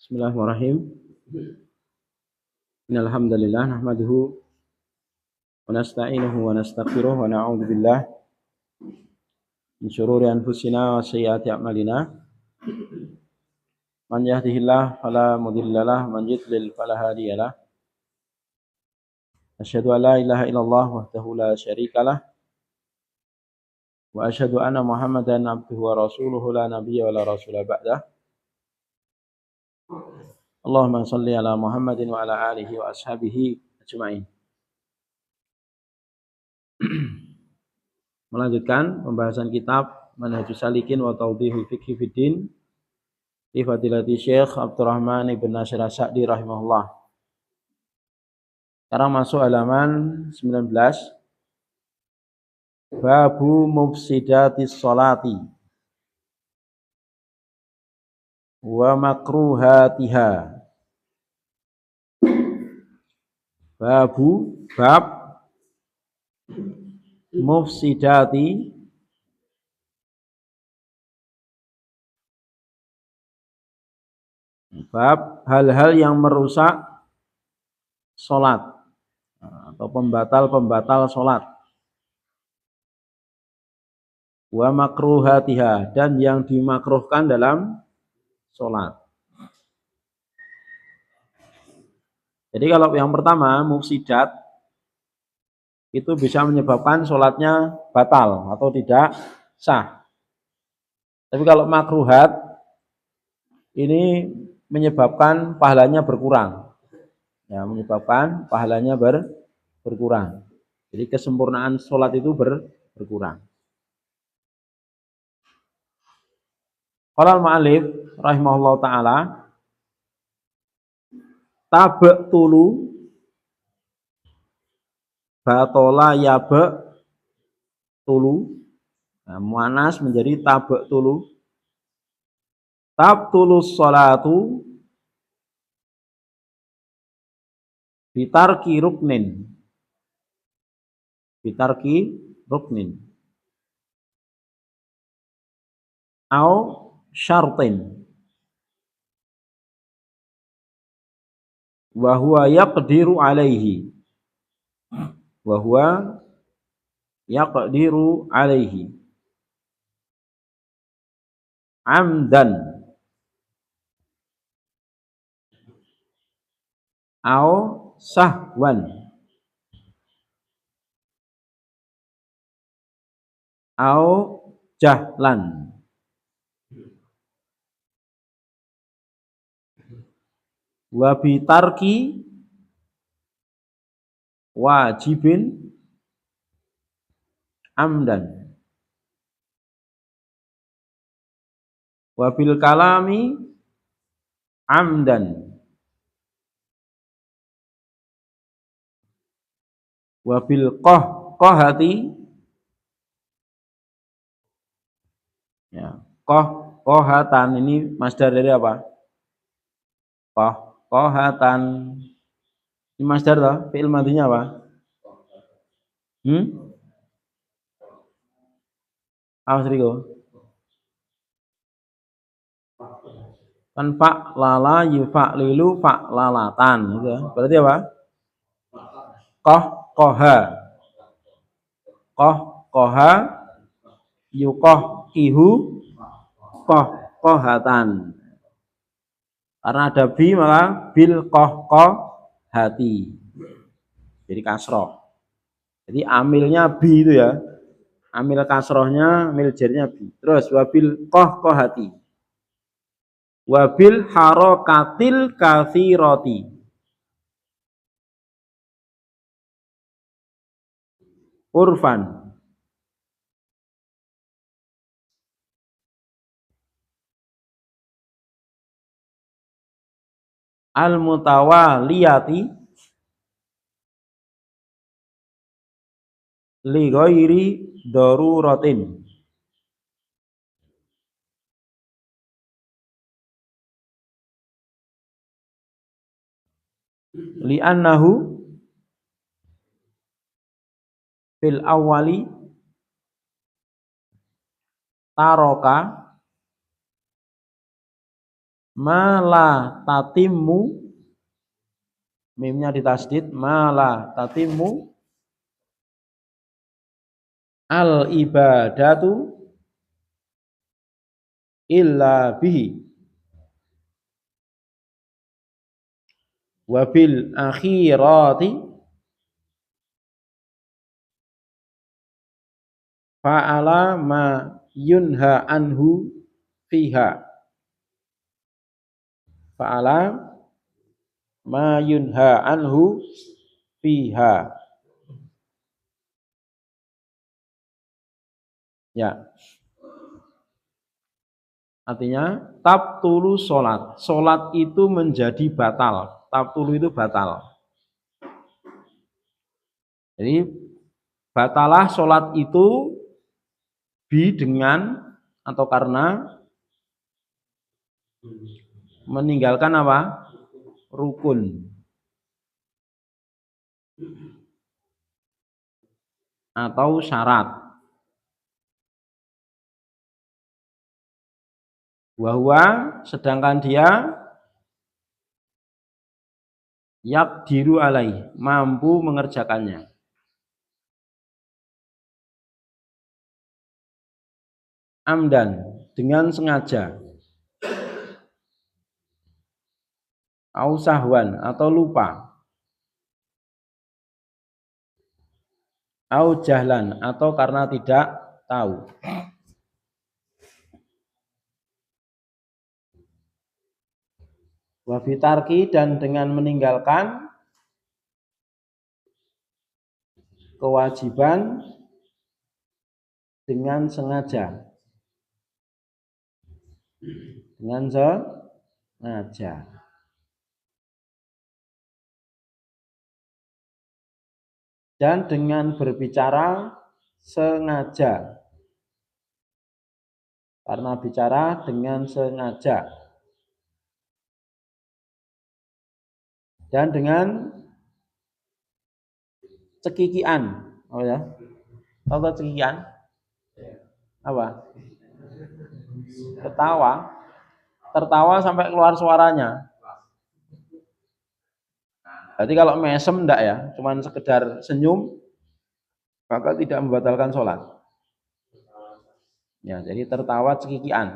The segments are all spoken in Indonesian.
Bismillahirrahmanirrahim. Innal hamdalillah nahmaduhu wa nasta'inuhu wa nastaghfiruh wa na'udzu billah min shururi anfusina wa sayyiati a'malina. Man yahdihillahu fala mudhillalah wa man yudlil fala hadiyalah. Asyhadu an la ilaha illallah wahdahu la syarikalah wa asyhadu anna Muhammadan abduhu wa rasuluhu la nabiyya wa la rasula ba'dah. Allahumma shalli ala Muhammadin wa ala alihi wa ashabihi ajma'in. Melanjutkan pembahasan kitab Manhajus Salikin wa Tawdihul Fiqhi Fiddin li Fadilati Syekh Abdurrahman ibn Nasir As-Sa'di rahimahullah. Sekarang masuk halaman 19. Babu mufsidatis sholati wa makruhatiha. Bab mufsidati bab hal-hal yang merusak sholat atau pembatal-pembatal sholat, wa makruhatiha, dan yang dimakruhkan dalam sholat. Jadi kalau yang pertama mufsidat itu bisa menyebabkan sholatnya batal atau tidak sah. Tapi kalau makruhat ini menyebabkan pahalanya berkurang. Ya, menyebabkan pahalanya berkurang. Jadi kesempurnaan sholat itu berkurang. Qala al-mu'allif rahimahullah ta'ala, tabtulu batola tulu. Nah, muannas menjadi tabtulu. Tabtulus sholatu bitarki ruknin. Bitarki ruknin. Au syartin. Wa huwa yaqdiru alaihi. Wa huwa yaqdiru alaihi. Amdan. Au sahwan. Au jahlan. Wa bitarki wajibin amdan. Wa bil kalami amdan. Wa bil qahqahati, ya, qahqahatan ini masdar dari apa? Qahqahatan. Ini masdar toh, fi'il madhinya apa? Awas Riko. Kan fa'lala yufa'lilu fa'lalatan gitu. Berarti apa? Qahqaha. Qahqaha yuqahqihu qahqahatan. Karena ada bi maka bil qahqahati. Jadi kasroh. Jadi amilnya bi itu ya. Amil kasrohnya, amil jarnya bi. Terus wabil qahqahati. Wabil harokatil kathirati. Urfan. Al-mutawaliyati li ghairi daruratin. Li'annahu fil awwali taroka mala tatimmu, mimnya ditasdid, mala tatimmu al ibadatu illa bihi, wabil akhirati fa'ala ma yunha anhu fiha, fa'ala ma yunha anhu fiha. Ya, artinya tabtulu sholat, sholat itu menjadi batal, tabtulu itu batal. Jadi batalah sholat itu dengan atau karena meninggalkan apa? Rukun atau syarat. Wahwa sedangkan dia yaqdiru alaih, mampu mengerjakannya. Amdan, dengan sengaja. Au sahwan, atau lupa. Au jahlan, atau karena tidak tahu. Wa fitarki, dan dengan meninggalkan kewajiban dengan sengaja. Dengan sengaja. Dan dengan berbicara sengaja. Karena bicara dengan sengaja. Dan dengan cekikian. Oh ya. Tahu cekikian? Apa? Tertawa sampai keluar suaranya. Berarti kalau mesem enggak ya, cuman sekedar senyum, maka tidak membatalkan sholat. Ya, jadi tertawa cekikian.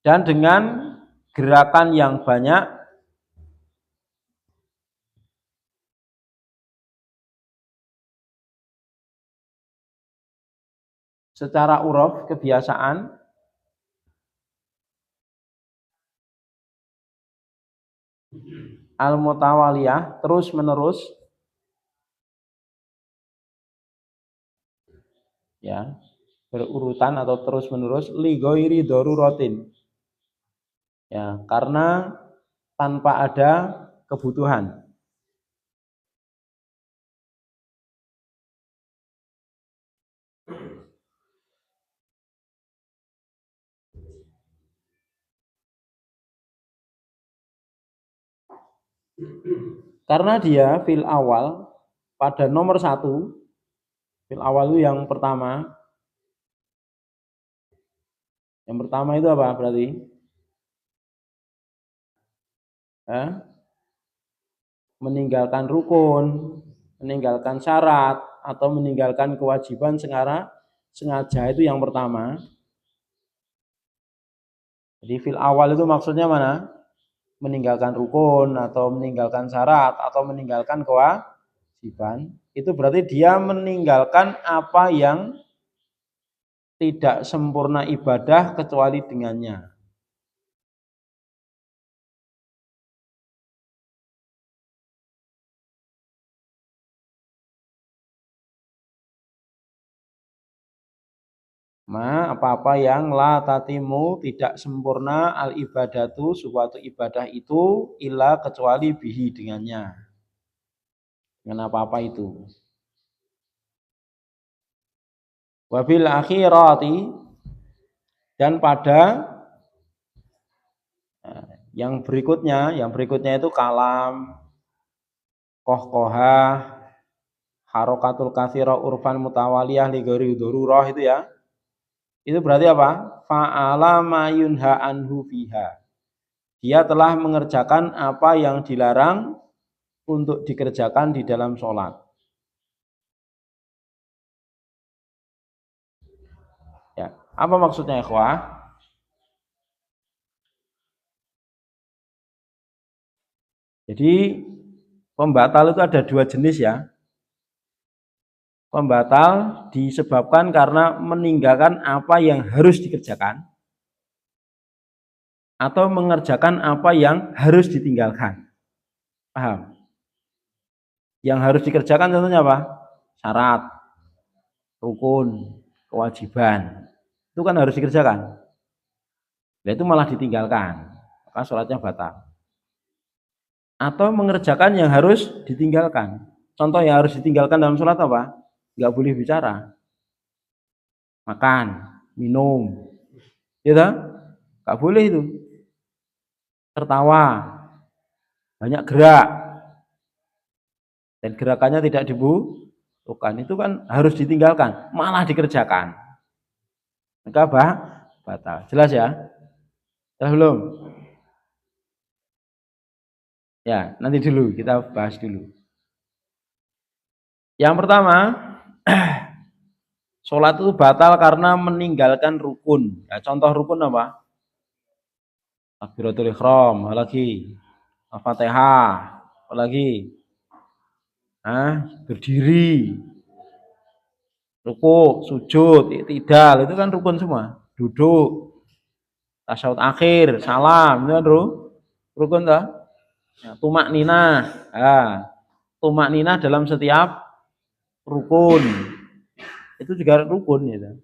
Dan dengan gerakan yang banyak, secara uruf, kebiasaan, al-mutawaliyah, terus menerus, ya, berurutan atau terus menerus, li ghairi daruratin, ya, karena tanpa ada kebutuhan. Karena dia fil awal, pada nomor satu, fil awal itu yang pertama itu apa berarti? Meninggalkan rukun, meninggalkan syarat, atau meninggalkan kewajiban sengaja itu yang pertama. Jadi fil awal itu maksudnya mana? Meninggalkan rukun, atau meninggalkan syarat, atau meninggalkan kewajiban. Itu berarti dia meninggalkan apa yang tidak sempurna ibadah kecuali dengannya. Apa-apa yang la tatimu, tidak sempurna al ibadatu, suatu ibadah itu illa kecuali bihi, dengannya. Dengan apa-apa itu. Wabil akhirati, dan pada yang berikutnya itu kalam, kohkohah, harokatul kathira urfan mutawaliyah li ghairi darurah, itu ya. Itu berarti apa? Fa'ala ma yunha anhu fiha. Dia telah mengerjakan apa yang dilarang untuk dikerjakan di dalam sholat. Ya, apa maksudnya ikhwah? Jadi pembatal itu ada dua jenis ya. Pembatal disebabkan karena meninggalkan apa yang harus dikerjakan atau mengerjakan apa yang harus ditinggalkan. Paham? Yang harus dikerjakan contohnya apa? Syarat, rukun, kewajiban. Itu kan harus dikerjakan. Nah, itu malah ditinggalkan. Maka sholatnya batal. Atau mengerjakan yang harus ditinggalkan. Contoh yang harus ditinggalkan dalam sholat apa? Nggak boleh bicara, makan, minum, ya tak? Nggak boleh itu. Tertawa, banyak gerak, dan gerakannya tidak dibutuhkan, itu kan harus ditinggalkan, malah dikerjakan. Maka batal. Jelas ya? Jelas belum? Ya, nanti dulu kita bahas dulu. Yang pertama, sholat itu batal karena meninggalkan rukun. Ya, contoh rukun apa? Takbiratul ihram, apalagi Al-Fatihah, apalagi berdiri, ruku, sujud, iktidal, itu kan rukun semua. Duduk, tasyahud akhir, salam, itu kan rukun tak? Ya, tumak ninah. Tumak ninah dalam setiap rukun. Itu juga rukun ya.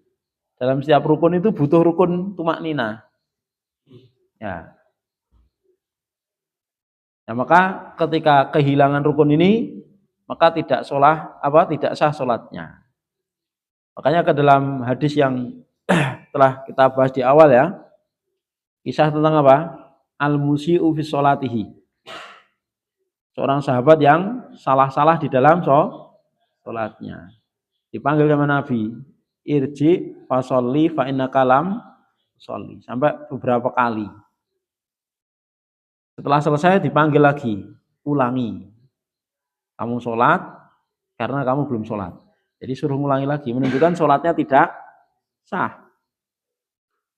Dalam setiap rukun itu butuh rukun tumak ninah. Ya. Nah, maka ketika kehilangan rukun ini, maka tidak sah sholatnya. Makanya ke dalam hadis yang telah kita bahas di awal ya, kisah tentang apa? Al-musi'u fi sholatihi. Seorang sahabat yang salah-salah di dalam sholatnya. Dipanggil sama Nabi, irji fasolli fa innaka lam sholli, sampai beberapa kali. Setelah selesai dipanggil lagi, ulangi. Kamu sholat karena kamu belum sholat. Jadi suruh ulangi lagi, menunjukkan sholatnya tidak sah.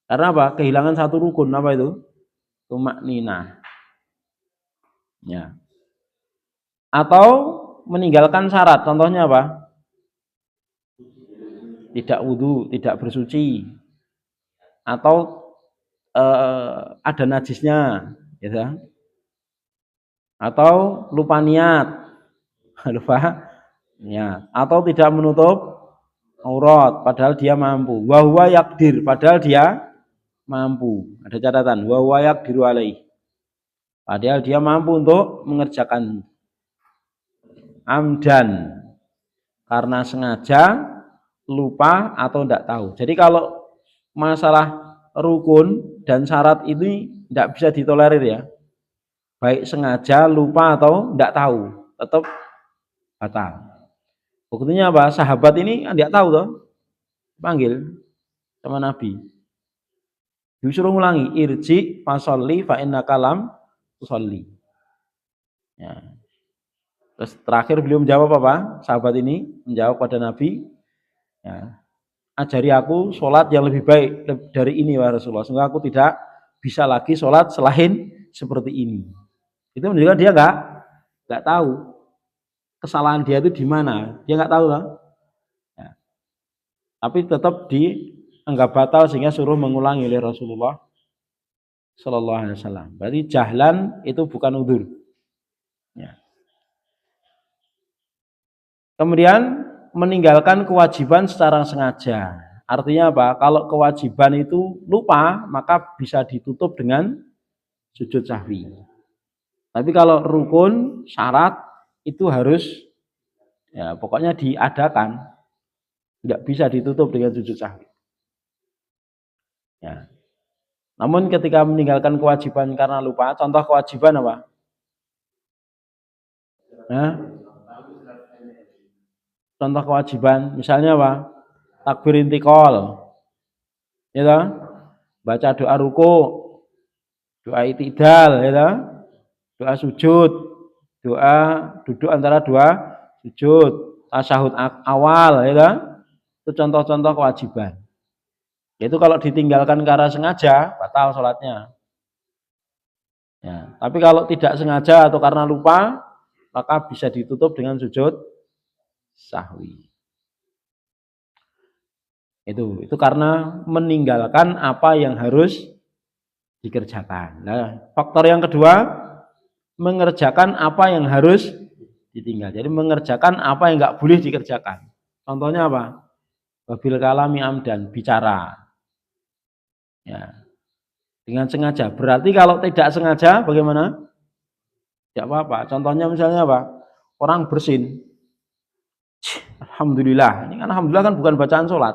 Karena apa? Kehilangan satu rukun, apa itu? Tumak ninah. Ya. Atau meninggalkan syarat, contohnya apa? Tidak wudhu, tidak bersuci, atau ada najisnya, ya, atau lupa niat, lupa niat, atau tidak menutup aurat, padahal dia mampu, wahwa yakdir, padahal dia mampu, ada catatan, wahwa yakdiru alaih, padahal dia mampu untuk mengerjakan, amdan, karena sengaja, lupa, atau tidak tahu. Jadi kalau masalah rukun dan syarat ini tidak bisa ditolerir ya, baik sengaja, lupa, atau tidak tahu, tetap batal. Buktinya apa? Sahabat ini tidak tahu toh, panggil sama Nabi, disuruh ngulangi, irji fasolli fa innaka lam tusolli. Ya. Terus terakhir beliau menjawab apa? Sahabat ini menjawab pada Nabi, ya, ajari aku sholat yang lebih baik dari ini ya Rasulullah, sehingga aku tidak bisa lagi sholat selain seperti ini. Itu menunjukkan dia nggak tahu kesalahan dia itu di mana, dia nggak tahu lah. Ya. Tapi tetap dianggap batal sehingga suruh mengulangi oleh Rasulullah Shallallahu Alaihi Wasallam. Berarti jahlan itu bukan udzur. Ya. Kemudian meninggalkan kewajiban secara sengaja. Artinya apa? Kalau kewajiban itu lupa, maka bisa ditutup dengan sujud sahwi. Tapi kalau rukun, syarat itu harus, ya pokoknya diadakan, tidak bisa ditutup dengan sujud sahwi. Ya. Namun ketika meninggalkan kewajiban karena lupa, contoh kewajiban apa? Nah, contoh kewajiban, misalnya apa? Takbir intikal. ya toh? Baca doa ruku, doa itidal, ya toh? Doa sujud, doa duduk antara dua sujud, tasyahud awal, ya toh? Itu contoh-contoh kewajiban. Itu kalau ditinggalkan karena sengaja, batal sholatnya. Ya, tapi kalau tidak sengaja atau karena lupa, maka bisa ditutup dengan sujud sahwi. Itu karena meninggalkan apa yang harus dikerjakan. Nah, faktor yang kedua, mengerjakan apa yang harus ditinggal. Jadi mengerjakan apa yang nggak boleh dikerjakan. Contohnya apa? Wabil kalami amdan, bicara. Ya, dengan sengaja. Berarti kalau tidak sengaja, bagaimana? Tidak apa-apa. Contohnya misalnya apa? Orang bersin. Alhamdulillah. Ini kan alhamdulillah kan bukan bacaan sholat.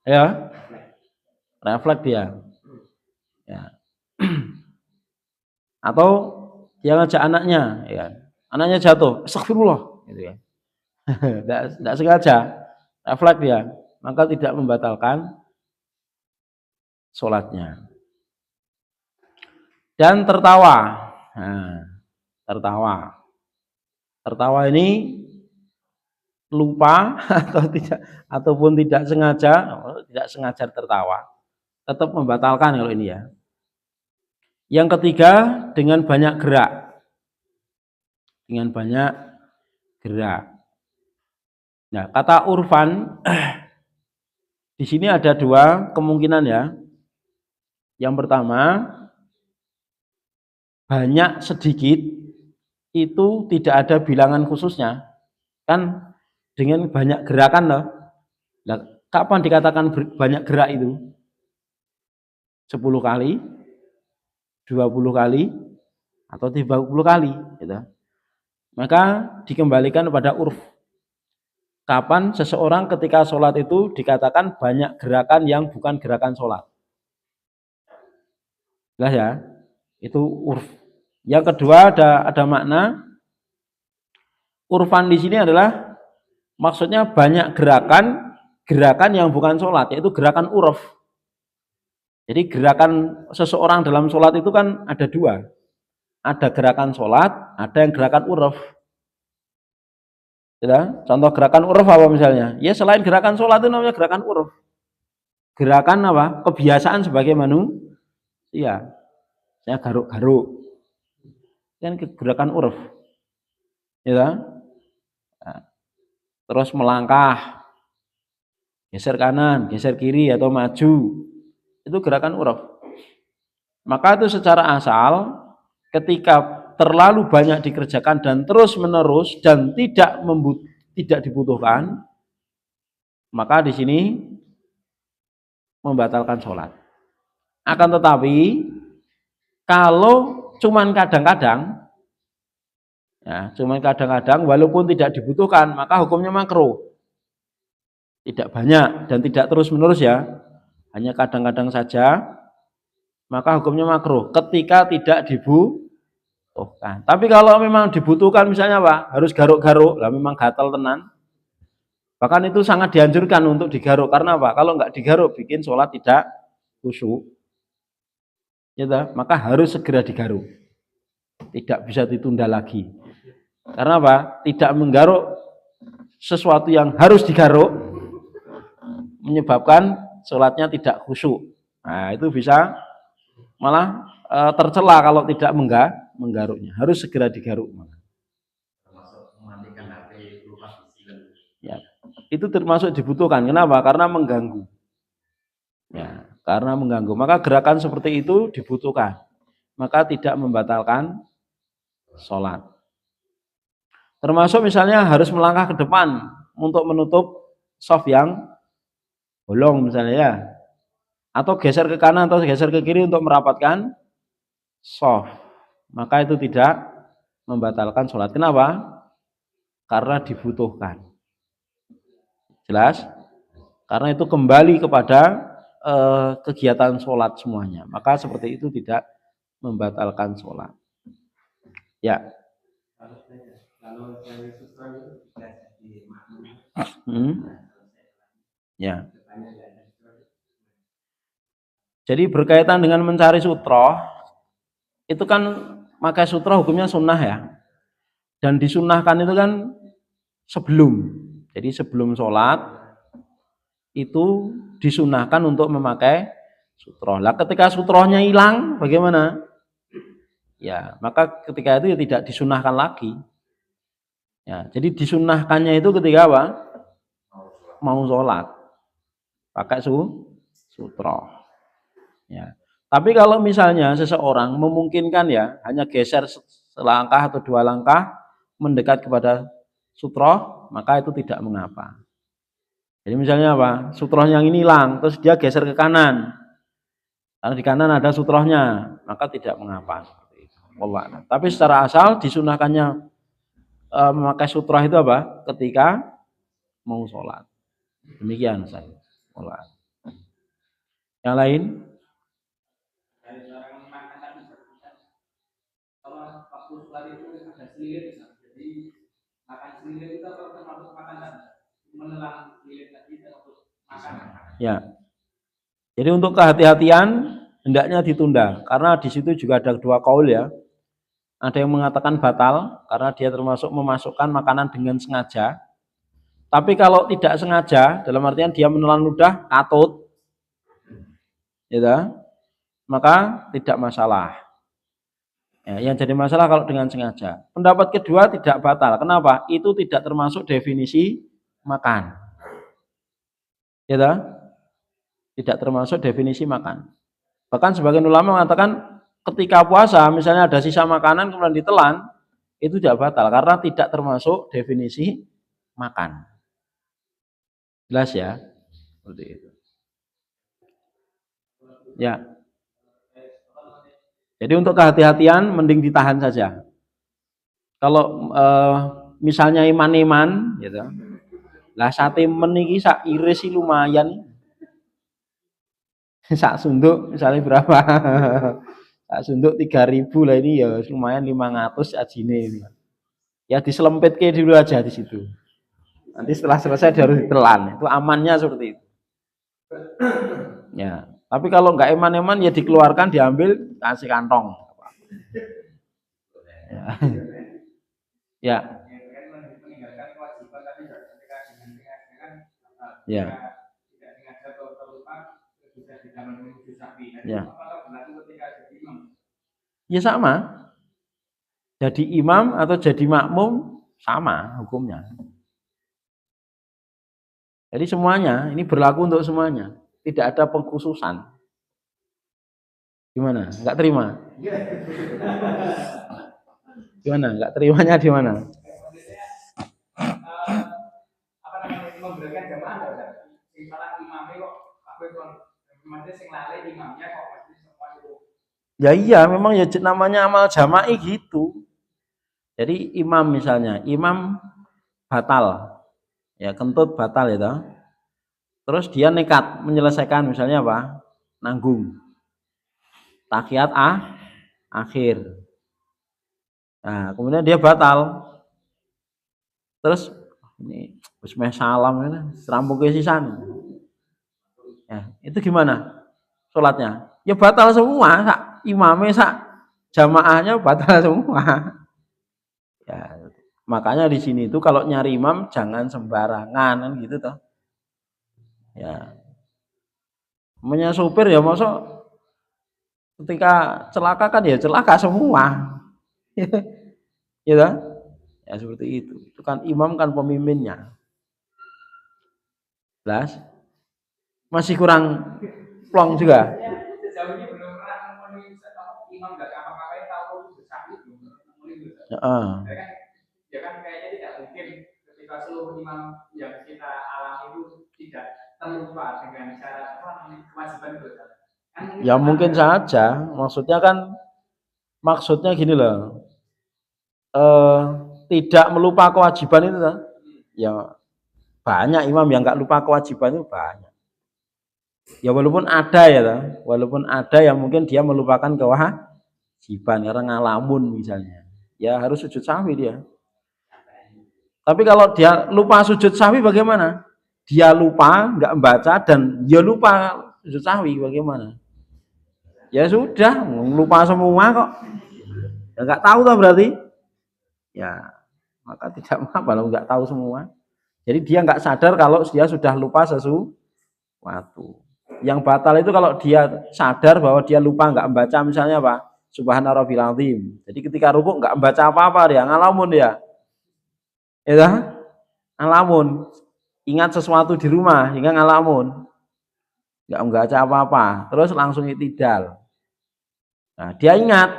Ya, refleks dia. Ya. Atau dia ngajak anaknya, ya. Anaknya jatuh, astagfirullah, gitu ya. Tidak sengaja, refleks dia, maka tidak membatalkan sholatnya. Dan tertawa, nah, tertawa ini lupa atau tidak ataupun tidak sengaja tertawa, tetap membatalkan kalau ini ya. Yang ketiga, dengan banyak gerak. Nah, kata urfan di sini ada dua kemungkinan ya. Yang pertama, banyak sedikit itu tidak ada bilangan khususnya. Kan dengan banyak gerakan loh. Nah, kapan dikatakan banyak gerak itu? 10 kali, 20 kali, atau 30 kali gitu. Maka dikembalikan pada urf. Kapan seseorang ketika sholat itu dikatakan banyak gerakan yang bukan gerakan sholat. Jelas ya, itu urf. Yang kedua ada makna urfan di sini adalah maksudnya banyak gerakan yang bukan sholat, yaitu gerakan urf. Jadi gerakan seseorang dalam sholat itu kan ada dua. Ada gerakan sholat, ada yang gerakan urf. Ya, contoh gerakan urf apa misalnya? Ya selain gerakan sholat itu namanya gerakan urf. Gerakan apa? Kebiasaan sebagai manusia. Saya garuk-garuk. Kan gerakan urf. Ya, nah, terus melangkah, geser kanan, geser kiri atau maju. Itu gerakan urf. Maka itu secara asal ketika terlalu banyak dikerjakan dan terus menerus dan tidak dibutuhkan, maka di sini membatalkan sholat. Akan tetapi kalau cuman kadang-kadang, ya, cuman kadang-kadang walaupun tidak dibutuhkan, maka hukumnya makruh. Tidak banyak dan tidak terus-menerus ya, hanya kadang-kadang saja, maka hukumnya makruh ketika tidak dibutuhkan. Tapi kalau memang dibutuhkan misalnya apa? Harus garuk-garuk, lah memang gatal tenan. Bahkan itu sangat dianjurkan untuk digaruk karena apa? Kalau nggak digaruk bikin sholat tidak khusyuk. Ya, maka harus segera digaruk. Tidak bisa ditunda lagi. Karena apa? Tidak menggaruk sesuatu yang harus digaruk menyebabkan sholatnya tidak khusyuk. Nah, itu bisa malah tercela kalau tidak menggaruknya. Harus segera digaruk. Termasuk mematikan HP pulsa. Ya, itu termasuk dibutuhkan. Kenapa? Karena mengganggu. Ya, karena mengganggu. Maka gerakan seperti itu dibutuhkan. Maka tidak membatalkan sholat. Termasuk misalnya harus melangkah ke depan untuk menutup shaf yang bolong misalnya ya. Atau geser ke kanan atau geser ke kiri untuk merapatkan shaf. Maka itu tidak membatalkan sholat. Kenapa? Karena dibutuhkan. Jelas? Karena itu kembali kepada kegiatan sholat semuanya. Maka seperti itu tidak membatalkan sholat. Ya. Kalau dari sutra itu tidak jadi makmum. Hmm. Ya. Jadi berkaitan dengan mencari sutroh, itu kan pakai sutroh hukumnya sunnah ya. Dan disunnahkan itu kan sebelum. Jadi sebelum sholat itu disunnahkan untuk memakai sutroh. Lah ketika sutrohnya hilang, bagaimana? Ya, maka ketika itu ya tidak disunnahkan lagi. Ya, jadi disunnahkannya itu ketika apa? Mau sholat, pakai sutroh. Ya. Tapi kalau misalnya seseorang memungkinkan ya hanya geser selangkah atau dua langkah mendekat kepada sutroh, maka itu tidak mengapa. Jadi misalnya apa? Sutroh yang ini hilang, terus dia geser ke kanan. Karena di kanan ada sutrohnya, maka tidak mengapa. Tapi secara asal disunahkannya memakai sutroh itu apa? Ketika mau sholat. Demikian saya. Yang lain? Kalau waktu sholat itu ada selilit, jadi makan selilit itu termasuk makan tadi, menelan selilit tadi untuk makan. Ya. Jadi untuk kehati-hatian hendaknya ditunda karena di situ juga ada dua kaul ya. Ada yang mengatakan batal karena dia termasuk memasukkan makanan dengan sengaja. Tapi kalau tidak sengaja, dalam artian dia menelan ludah katut, ya, maka tidak masalah. Ya, yang jadi masalah kalau dengan sengaja. Pendapat kedua tidak batal. Kenapa? Itu tidak termasuk definisi makan. Ya, tidak termasuk definisi makan. Bahkan sebagian ulama mengatakan ketika puasa misalnya ada sisa makanan kemudian ditelan, itu tidak batal karena tidak termasuk definisi makan. Jelas ya? Seperti itu. Ya. Jadi untuk kehati-hatian mending ditahan saja. Kalau misalnya iman-iman gitu. Lah sate meniki sak iris lumayan. Sak sunduk misalnya berapa? Sak sunduk 3.000 lah ini ya lumayan 500 ajine ini. Ya diselempitke dulu aja di situ. Nanti setelah selesai dia harus ditelan. Itu amannya seperti itu. Ya, tapi kalau nggak eman-eman ya dikeluarkan, diambil, kasih kantong. Ya. Ya. Ya. Ya. Ya sama. Jadi imam atau jadi makmum sama hukumnya. Jadi semuanya, ini berlaku untuk semuanya. Tidak ada pengkhususan. Gimana? Enggak terima? Gimana? Enggak terimanya di mana? Apa namanya memberikan jamaah enggak? Misalnya imamnya kok aku itu maksudnya sing lalai imamnya kok masih semua itu. Ya iya, memang ya namanya amal jama'i gitu. Jadi imam misalnya, imam batal. Ya kentut batal ya toh. Terus dia nekat menyelesaikan misalnya apa? Nanggung. Tahiyat akhir. Nah, kemudian dia batal. Terus ini bismillah salam ini serampung ke sisan. Ya, itu gimana? Salatnya? Ya batal semua, sak imamnya sak jamaahnya batal semua. Ya, makanya di sini itu kalau nyari imam jangan sembarangan kan gitu toh. Ya. Namanya supir ya masuk ketika celaka kan ya celaka semua. Ya kan? Ya seperti itu. Itu kan imam kan pemimpinnya. Jelas? Masih kurang plong juga. Sejauh ini belum pernah memenuhi imam enggak apa-apain tahu bersahih belum memenuhi. Ya kan kayaknya tidak mungkin ketika seluruh imam yang kita alami itu tidak terlupa dengan syarat apa namanya kewajiban itu. Ya mungkin saja, maksudnya gini loh, tidak melupa kewajiban itu kan? Ya banyak imam yang nggak lupa kewajiban itu banyak. Ya walaupun ada ya, walaupun ada yang mungkin dia melupakan kewajiban karena ngalamun misalnya, ya harus sujud sahwi dia. Tapi kalau dia lupa sujud sahwi bagaimana? Dia lupa nggak membaca dan dia lupa sujud sahwi bagaimana? Ya sudah, lupa semua kok. Ya nggak tahu toh berarti. Ya, maka tidak apa kalau nggak tahu semua. Jadi dia nggak sadar kalau dia sudah lupa sesuatu. Yang batal itu kalau dia sadar bahwa dia lupa nggak membaca misalnya apa? Subhana rabbil azim. Jadi ketika rukuk nggak membaca apa-apa dia, ngalamun dia. Ya, ngalamun. Ingat sesuatu di rumah, hingga ngalamun. Nggak membaca apa-apa, terus langsung itidal. Nah, dia ingat,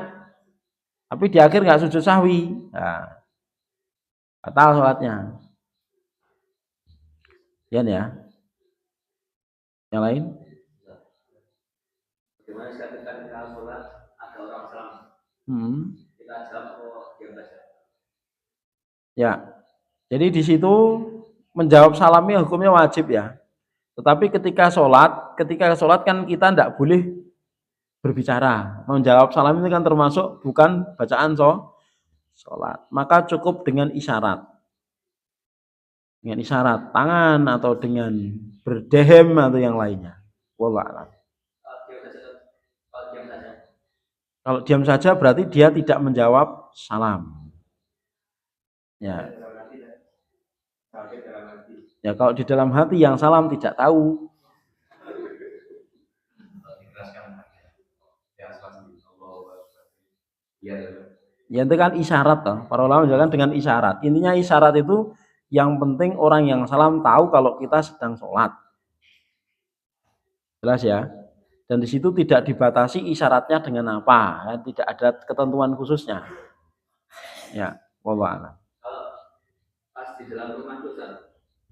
tapi di akhir nggak sujud sahwi. Nah, batal sholatnya. Ya. Yang lain? Gimana ketika sholat ada orang salam? Kita jawab atau diam saja? Ya. Jadi di situ menjawab salamnya hukumnya wajib ya. Tetapi ketika sholat kan kita tidak boleh berbicara. Menjawab salam itu kan termasuk bukan bacaan sholat. Maka cukup dengan isyarat. Dengan isyarat tangan atau dengan berdehem atau yang lainnya. Wallah a'lam. Kalau diam saja berarti dia tidak menjawab salam. Ya. Ya kalau di dalam hati yang salam tidak tahu. Ya itu kan isyarat toh. Para ulama menjelaskan dengan isyarat. Intinya isyarat itu yang penting orang yang salam tahu kalau kita sedang sholat. Jelas ya. Dan di situ tidak dibatasi isyaratnya dengan apa, ya, tidak ada ketentuan khususnya. Ya, wallah. Kalau pas di dalam rumah itu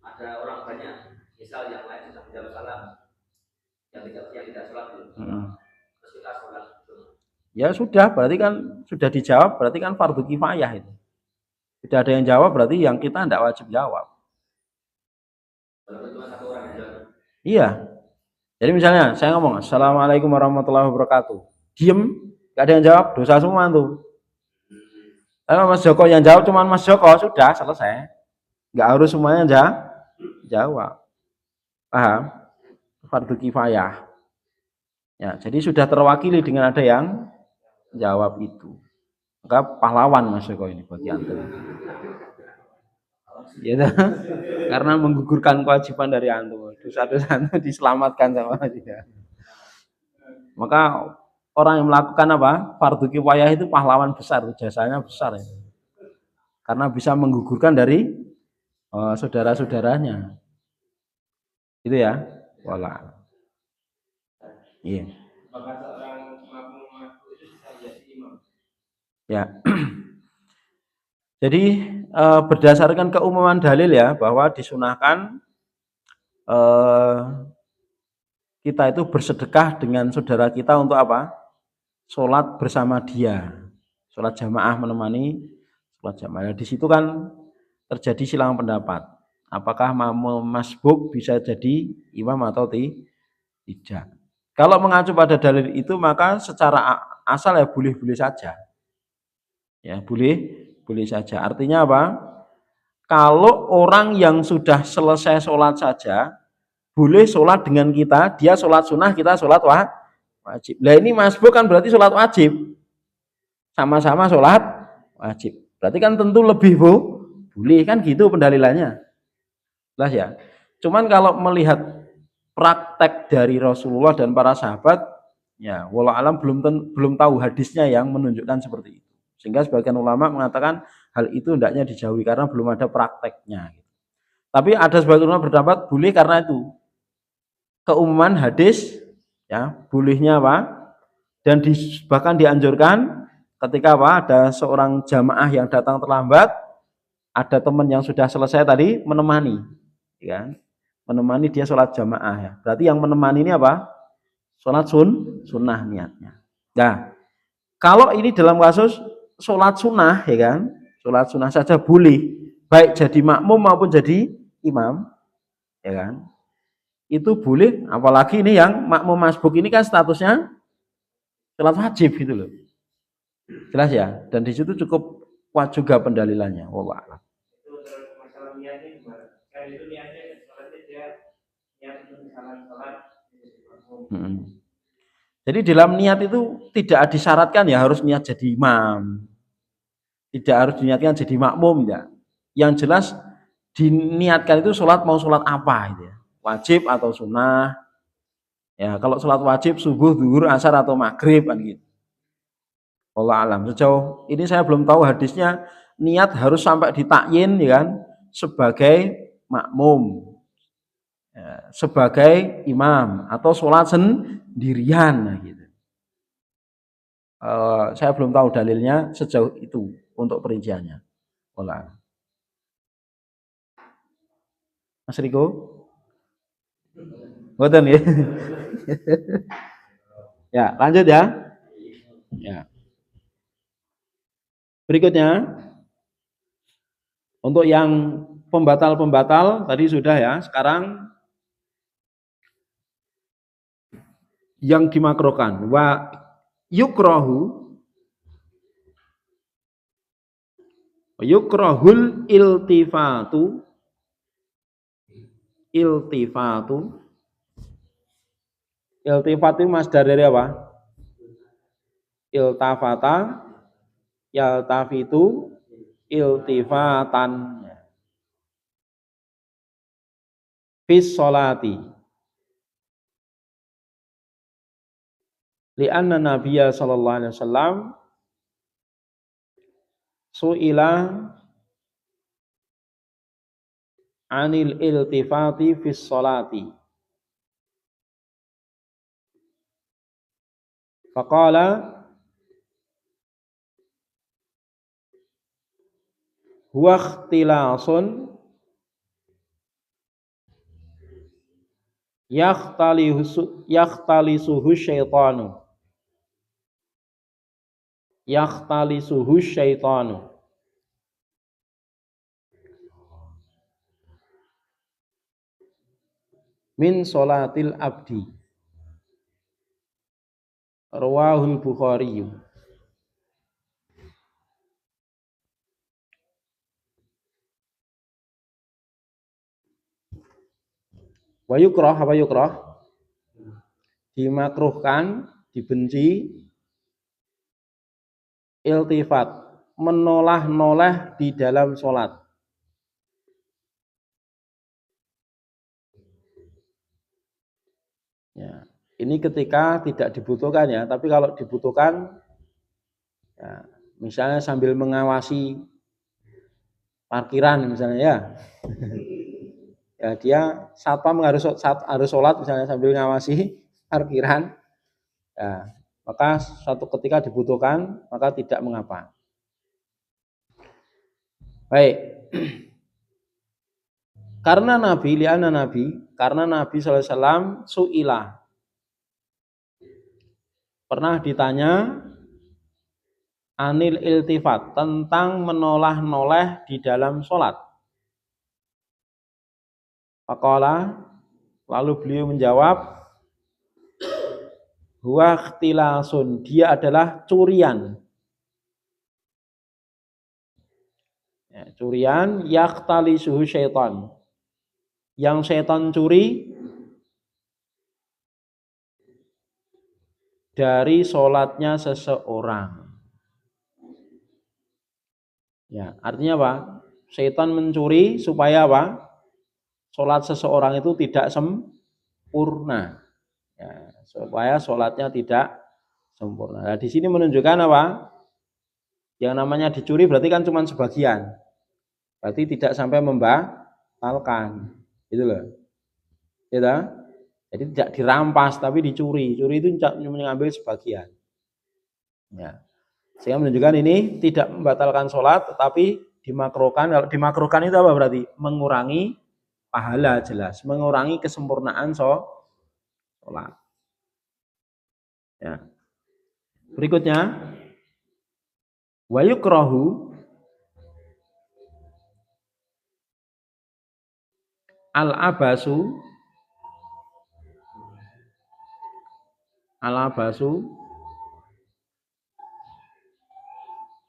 ada orang banyak, misal yang lain sudah menjawab salam, yang tidak sholat itu, terus kita sholat. Ya sudah, berarti kan sudah dijawab, berarti kan fardu kifayah itu. Tidak ada yang jawab, berarti yang kita tidak wajib jawab. Cuma satu orang yang jawab. Iya. Jadi misalnya saya ngomong Assalamualaikum warahmatullahi wabarakatuh, diem, gak ada yang jawab, dosa semua tuh. Kalau Mas Joko yang jawab cuma Mas Joko, sudah selesai. Nggak harus semuanya jawab. Paham? Fardu kifayah. Ya, jadi sudah terwakili dengan ada yang jawab itu. Maka pahlawan Mas Joko ini bagi antum. Ya, karena menggugurkan kewajiban dari antum. Dosa-dosa antum diselamatkan sama dia. Maka orang yang melakukan apa? Fardu kifayah itu pahlawan besar, jasanya besar ya. Karena bisa menggugurkan dari saudara-saudaranya. Itu ya. Wallah. Iya. Maka seorang makmum itu bisa jadi imam. Ya. Jadi berdasarkan keumuman dalil ya bahwa disunahkan kita itu bersedekah dengan saudara kita untuk apa? Sholat bersama dia, sholat jamaah menemani sholat jamaah. Di situ kan terjadi silang pendapat. Apakah masbuk bisa jadi imam atau tidak? Kalau mengacu pada dalil itu maka secara asal ya boleh-boleh saja. Ya boleh saja. Artinya apa? Kalau orang yang sudah selesai sholat saja boleh sholat dengan kita, dia sholat sunnah, kita sholat wajib. Nah ini masbuk kan berarti sholat wajib. Sama-sama sholat wajib. Berarti kan tentu lebih boleh kan gitu pendalilannya. Jelas ya. Cuman kalau melihat praktek dari Rasulullah dan para sahabat, ya wallah alam belum tahu hadisnya yang menunjukkan seperti itu. Sehingga sebagian ulama mengatakan hal itu hendaknya dijauhi karena belum ada prakteknya. Tapi ada sebagian ulama berpendapat boleh karena itu keumuman hadis, ya bolehnya apa? Dan bahkan dianjurkan ketika apa? Ada seorang jamaah yang datang terlambat, ada teman yang sudah selesai tadi menemani, ya, menemani dia sholat jamaah ya. Berarti yang menemani ini apa? Sholat sunnah niatnya. Nah, kalau ini dalam kasus sholat sunnah ya kan, sholat sunnah saja boleh, baik jadi makmum maupun jadi imam, ya kan, itu boleh. Apalagi ini yang makmum masbuk ini kan statusnya sholat wajib gitu loh. Jelas ya, dan di situ cukup kuat juga pendalilannya. Wallah a'lam. Itu masalah niatnya gimana? Kan itu niatnya sholatnya dia niat untuk misalnya sholat. Jadi dalam niat itu tidak disyaratkan ya harus niat jadi imam. Tidak harus diniatkan jadi makmum ya. Yang jelas diniatkan itu sholat mau sholat apa gitu ya. Wajib atau sunnah. Ya, kalau sholat wajib subuh, zuhur, asar atau maghrib kan gitu. Allah alam. Sejauh ini saya belum tahu hadisnya niat harus sampai ditakyin ya kan sebagai makmum. Ya, sebagai imam atau sholat sendirian nah, gitu. Saya belum tahu dalilnya sejauh itu untuk perinciannya. Allah. Mas Riko, ngoten ya. Ya, lanjut ya. Ya. Berikutnya untuk yang pembatal-pembatal tadi sudah ya. Sekarang yang dimakruhkan wa yukrahul iltifatu iltifatu masdar dari apa? Iltafata yaltafitu iltifatan fis sholati li'anna nabiyya sallallahu alaihi wasallam su'ila anil iltifati fis sholati faqala huwa ikhtilasun yakhtalisuhu syaitanu min sholatil abdi rawahul Bukhari. Wa yukrah apa yukrah? Dimakruhkan, dibenci iltifat, menoleh-noleh di dalam sholat. Ya, ini ketika tidak dibutuhkan ya, tapi kalau dibutuhkan, ya, misalnya sambil mengawasi parkiran misalnya ya, ya dia satpam harus sholat misalnya sambil mengawasi parkiran, ya, maka suatu ketika dibutuhkan maka tidak mengapa. Baik. Karena Nabi sallallahu alaihi wasallam su'ilah pernah ditanya anil iltifat tentang menoleh-noleh di dalam sholat. Faqala lalu beliau menjawab huwa ikhtilasun, dia adalah curian. Ya, curian yakhtalisuhu syaitan. Yang syaitan curi dari sholatnya seseorang. Ya, artinya apa? Syaitan mencuri supaya apa? Sholat seseorang itu tidak sempurna. Ya, supaya sholatnya tidak sempurna. Nah, di sini menunjukkan apa? Yang namanya dicuri berarti kan cuma sebagian. Berarti tidak sampai membatalkan. Gitu loh. Gitu? Jadi tidak dirampas tapi dicuri. Curi itu mengambil sebagian. Ya. Sehingga menunjukkan ini tidak membatalkan sholat tetapi dimakruhkan. Kalau dimakruhkan itu apa berarti? Mengurangi pahala jelas. Mengurangi kesempurnaan sholat. Ya. Berikutnya wa yukrahu al-abasu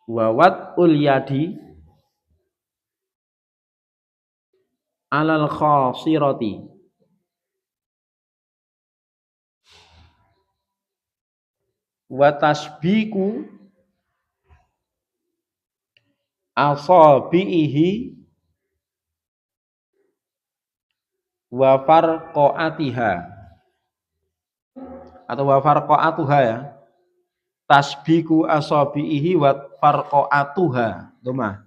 wa wat'ul yadi alal khasirati wa tasbiku asabihi wa farqaatiha atau wa farqaatuha ya. Tasbiku asabihi wa farqaatuha. Doma.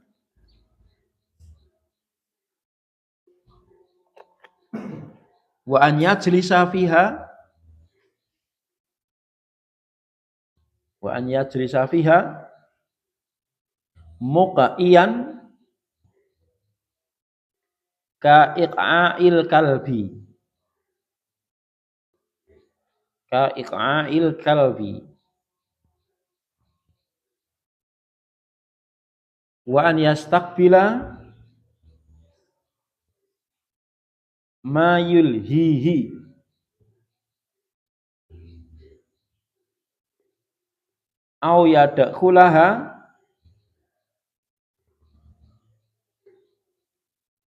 Wa an yajlisa fiha muqaiyan ka iqa'il kalbi wa an yastaqbila ma yulhihi au yadkhulaha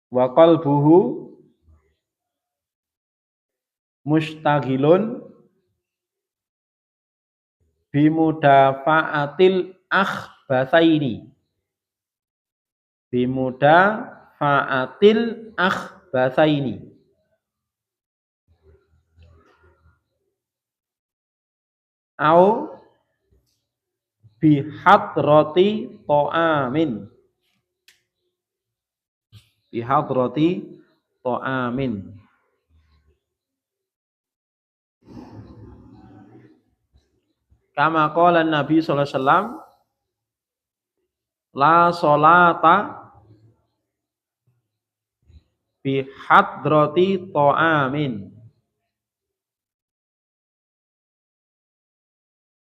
wa qalbuhu mustaghilun bimudafa'atil akhbathaini au bihadrati ta'amin. Kama qala Nabi sallallahu alaihi wasallam la sholata bihadrati ta'amin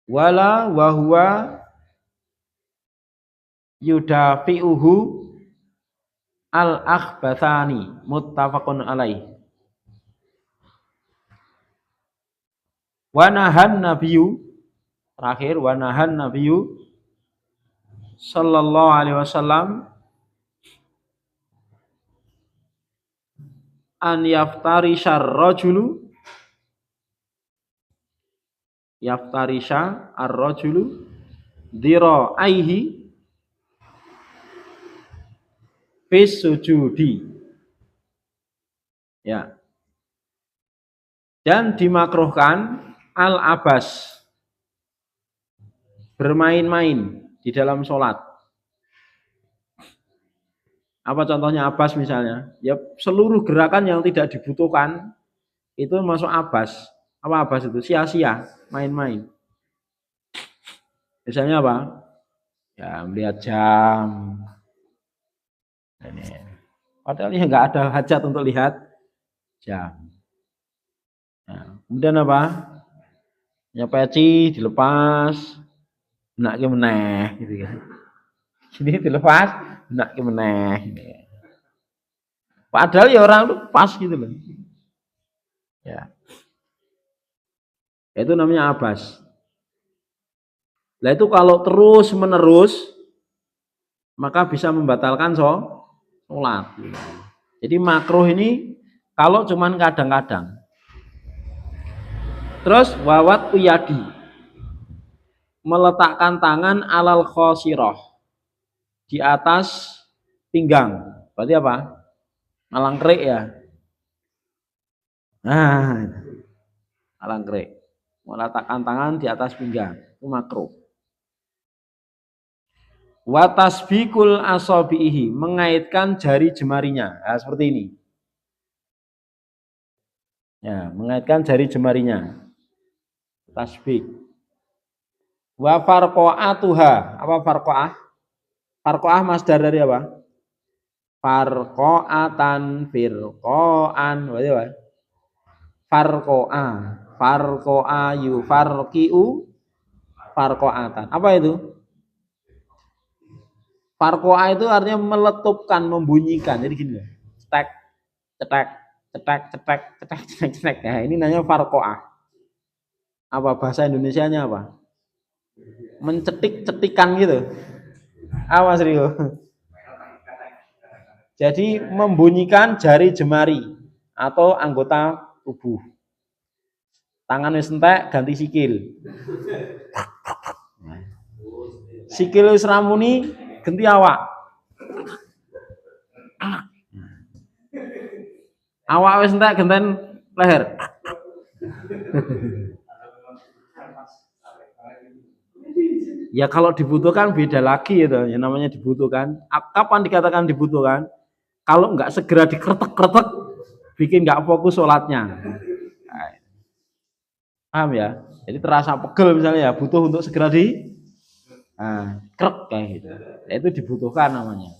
wala wa huwa yudafi'uhu al-akhbathani muttafaqun alaih. Wa nahan nabiyyu terakhir wa nahan nabiyyu sallallahu alaihi wasallam an yaftarisha ar-rajulu dhira'aihi fis sujudi. Ya. Dan dimakruhkan al-abas bermain-main di dalam sholat. Apa contohnya abas misalnya? Ya seluruh gerakan yang tidak dibutuhkan itu masuk abas. Apa abas itu? Sia-sia, main-main. Misalnya apa? Ya melihat jam. Ini. Padahal ya nggak ada hajat untuk lihat jam. Nah, kemudian apa? Ya peci dilepas, nak ke meneh gitu kan. Sini dilepas, nak ke meneh. Padahal ya orang itu pas gitu loh. Ya. Itu namanya abas. Nah itu kalau terus menerus maka bisa membatalkan sholat. Jadi makruh ini kalau cuman kadang-kadang. Terus wawat uyadi, meletakkan tangan alal khosirah, di atas pinggang. Berarti apa? Malangkrik ya. Nah, malangkrik. Meletakkan tangan di atas pinggang. Itu makruh. Wa tasbikul asabihi, mengaitkan jari jemarinya. Nah, seperti ini. Ya, mengaitkan jari jemarinya. Tasbik. Wa farqaatuha. Apa farqaah? Farqaah masdar dari apa? Farqaatan, firqaan. Berarti apa? Farqaah. Farqaah yufarqiu farqaatan. Apa itu? Farqaah itu artinya meletupkan, membunyikan. Jadi gini loh. Cetek, cetek, cetek, cetek, cetek, cetek, cetek. Nah, ini namanya farqaah. Apa bahasa Indonesianya apa? Mencetik-cetikan gitu. Apa Rio? Jadi membunyikan jari jemari atau anggota tubuh. Tangan wis entek ganti sikil. Sikil wis ramuni ganti awak. Awak wis entek genten leher. Ya kalau dibutuhkan beda lagi itu, yang namanya dibutuhkan. Kapan dikatakan dibutuhkan? Kalau nggak segera dikretek-kretek, bikin nggak fokus sholatnya. Nah, paham ya? Jadi terasa pegel misalnya ya, butuh untuk segera krek kayak gitu. Ya, itu dibutuhkan namanya.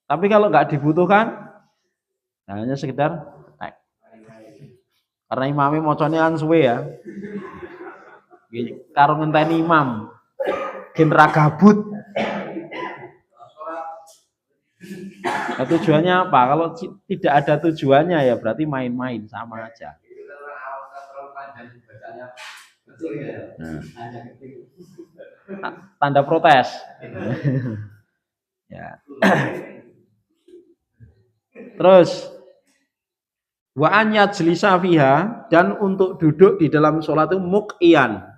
Tapi kalau nggak dibutuhkan, hanya sekedar tek. Karena imamnya mocone kan suwe ya. Karo ngenteni imam. Genera gabut. Nah, tujuannya apa? Kalau tidak ada tujuannya ya berarti main-main, sama aja. Nah, tanda protes. Ya. Terus wa an yajlisa fiha, dan untuk duduk di dalam sholat itu muqiyan.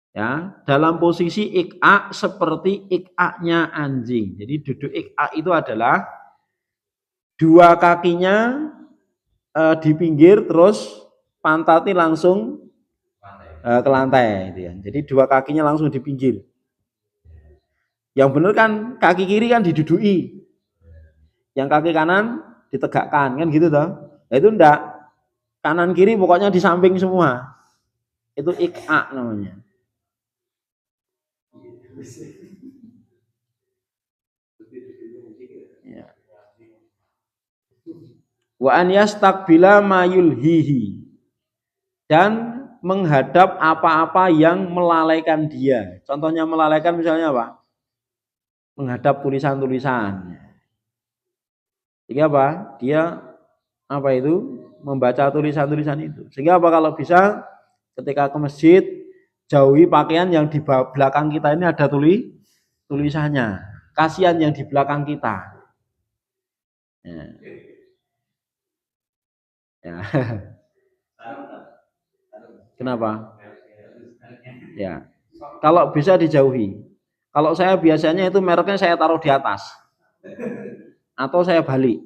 Ya, dalam posisi ik'a seperti ik'anya anjing. Jadi duduk ik'a itu adalah dua kakinya di pinggir, terus pantatnya langsung ke lantai gitu ya. Jadi dua kakinya langsung di pinggir. Yang benar kan kaki kiri kan diduduki, yang kaki kanan ditegakkan, kan gitu toh. Nah, itu enggak, kanan kiri pokoknya di samping semua. Itu ik'a namanya. Ya. Wa an yastaqbila ma yulhihi, dan menghadap apa-apa yang melalaikan dia. Contohnya melalaikan misalnya apa? Menghadap tulisan-tulisan. Jadi apa? Dia apa itu? Membaca tulisan-tulisan itu. Sehingga apa, kalau bisa ketika ke masjid jauhi pakaian yang di belakang kita ini ada tulisannya. Kasihan yang di belakang kita. Ya. Ya. Kenapa? Ya. Kalau bisa dijauhi. Kalau saya biasanya itu mereknya saya taruh di atas. Atau saya balik.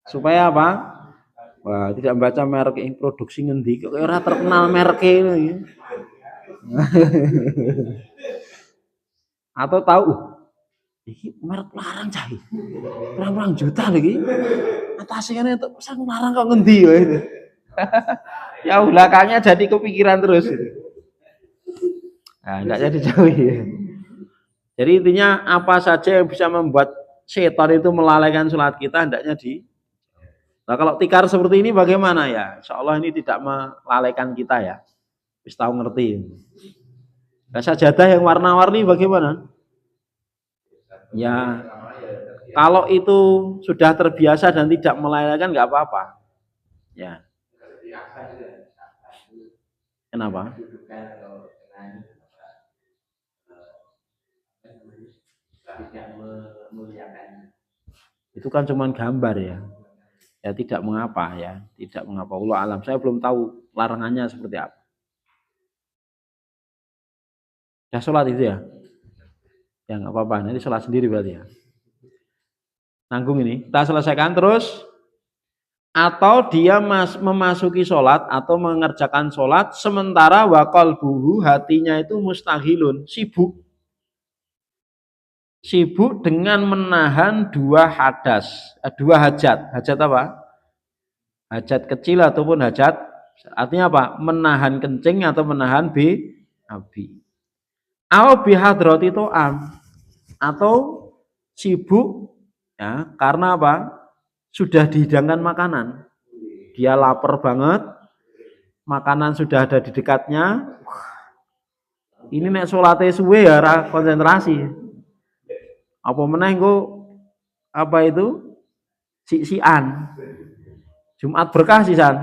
Supaya apa? Wah, tidak membaca merek yang produksi ngendi kok ora terkenal mereknya ini. Atau tahu iki merek larang cah iki. Berapa juta lagi. Atasnya itu pesan larang kok ngendi ya itu. Ya belakangnya jadi kepikiran terus. Nah, enggak jadi jauh ya. Jadi intinya apa saja yang bisa membuat setan itu melalaikan sholat kita hendaknya di. Nah kalau tikar seperti ini bagaimana ya? Insya Allah ini tidak melalaikan kita ya. Bisa tahu ngerti. Nah, sajadah yang warna-warni bagaimana? Ya kalau itu sudah terbiasa dan tidak melalaikan nggak apa-apa. Ya. Kenapa? Itu kan cuma gambar ya. Ya tidak mengapa ya, tidak mengapa. Allah alam, saya belum tahu larangannya seperti apa. Ya sholat itu ya, ya nggak apa-apa. Nanti sholat sendiri berarti ya. Nanggung ini, kita selesaikan terus. Atau dia memasuki sholat atau mengerjakan sholat sementara wakal buhu, hatinya itu mustahilun, sibuk dengan menahan dua hadas, dua hajat. Hajat apa? Hajat kecil ataupun hajat, artinya apa? Menahan kencing atau menahan abi. Au bihadrati to'am, atau sibuk ya karena apa? Sudah dihidangkan makanan. Dia lapar banget, makanan sudah ada di dekatnya. Ini nek salate suwe ya ora konsentrasi. Apa meneh engko apa itu? Sian. Jumat berkah sisan.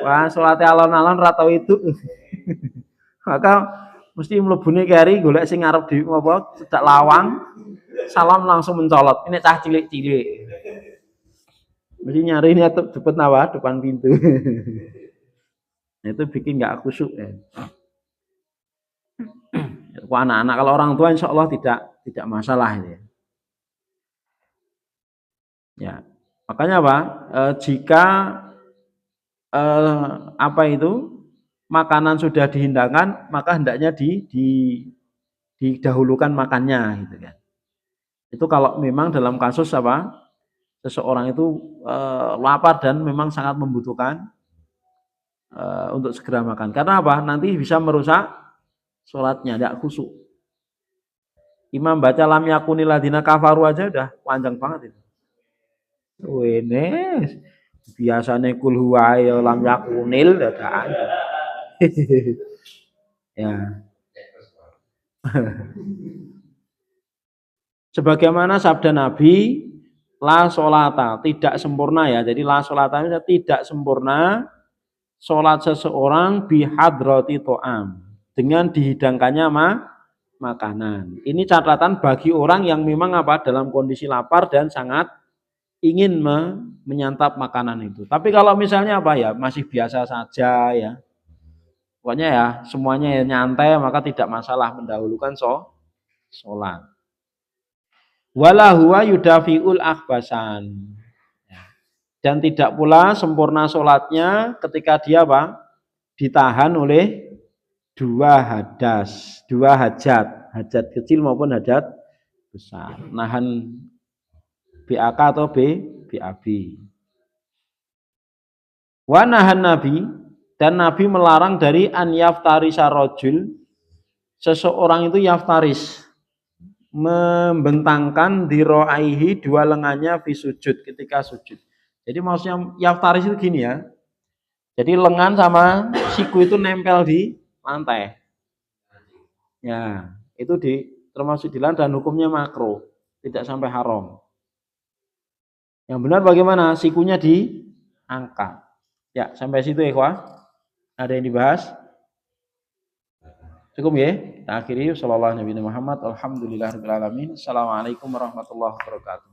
Wah, salate alon-alon ora tau itu. Maka mesti mlebune keri golek sing ngarep di apa cedak lawang. Salam langsung mencolot. Ini cah cilik-cilik. Mesti nyari ini atau depan apa? Depan pintu. Nah, itu bikin nggak khusyuk ya. Anak-anak kalau orang tua insya Allah tidak masalah ini. Ya, makanya apa? Jika apa itu makanan sudah dihindangkan, maka hendaknya didahulukan makannya, gitu kan. Itu kalau memang dalam kasus apa? Seseorang itu lapar dan memang sangat membutuhkan untuk segera makan. Karena apa? Nanti bisa merusak sholatnya, tidak khusyuk. Imam baca lam yakunil ladina kafaru aja udah panjang banget itu. Wene biasanya kul huwa ya lam yakunil ada aja. Ya. Sebagaimana sabda Nabi, la sholata, tidak sempurna ya. Jadi la sholata itu tidak sempurna sholat seseorang bihadrati to'am, dengan dihidangkannya makanan. Ini catatan bagi orang yang memang apa dalam kondisi lapar dan sangat ingin menyantap makanan itu. Tapi kalau misalnya apa ya masih biasa saja ya, pokoknya ya semuanya ya nyantai, maka tidak masalah mendahulukan sholat. Wala huwa yudafiul akhbasan. Dan tidak pula sempurna sholatnya ketika dia apa? Ditahan oleh dua hajat kecil maupun hajat besar. Nahan BAK atau BAB. Wa nahan Nabi, dan Nabi melarang dari an yaftarisa rajul, seseorang itu yaftaris, membentangkan diroaihi, dua lengannya fi sujud, ketika sujud. Jadi maksudnya yaftaris itu gini ya. Jadi lengan sama siku itu nempel di lantai. Ya, itu termasuk dilarang dan hukumnya makro, tidak sampai haram. Yang benar bagaimana? Sikunya diangkat. Ya, sampai situ ikhwah. Ada yang dibahas? Cukup ya? Kita akhiri. Sallallahu alaihi Muhammad. Alhamdulillahirabbil alamin. Assalamualaikum warahmatullahi wabarakatuh.